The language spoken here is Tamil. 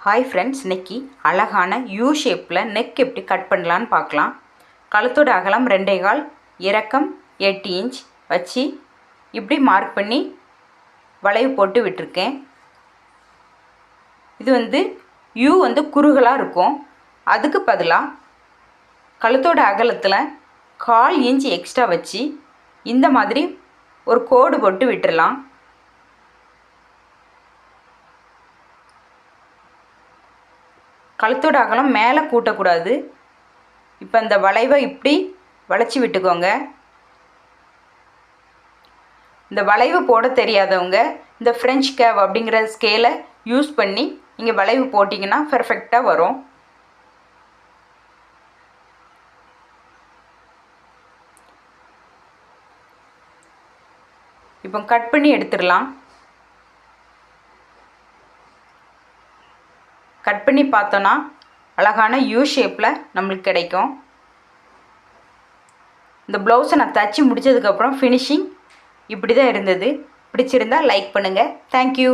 ஹாய் ஃப்ரெண்ட்ஸ், இன்றைக்கி அழகான யூ ஷேப்பில் நெக் எப்படி கட் பண்ணலான்னு பார்க்கலாம். கழுத்தோட அகலம் 2.25, இறக்கம் 8 இன்ச் வச்சு இப்படி மார்க் பண்ணி வளைவு போட்டு விட்டுருக்கேன். இது யூ குறுகலாக இருக்கும். அதுக்கு பதிலாக கழுத்தோட அகலத்தில் 1/4 இன்ச் எக்ஸ்ட்ரா வச்சு இந்த மாதிரி ஒரு கோடு போட்டு விட்டுடலாம். கழுத்தோட அகலம் மேலே கூட்டக்கூடாது. இப்போ இந்த வளைவை இப்படி வளைச்சி விட்டுக்கோங்க. இந்த வளைவு போட தெரியாதவங்க இந்த ஃப்ரெஞ்ச் கேவ் அப்படிங்கிற ஸ்கேலை யூஸ் பண்ணி நீங்கள் வளைவு போட்டிங்கன்னா பெர்ஃபெக்டாக வரும். இப்போ கட் பண்ணி எடுத்துடலாம். கட் பண்ணி பார்த்தோன்னா அழகான யூ ஷேப்பில் நம்மளுக்கு கிடைக்கும். இந்த ப்ளவுஸை நான் தச்சு முடித்ததுக்கப்புறம் ஃபினிஷிங் இப்படி தான் இருந்தது. பிடிச்சிருந்தால் லைக் பண்ணுங்கள். தேங்க்யூ.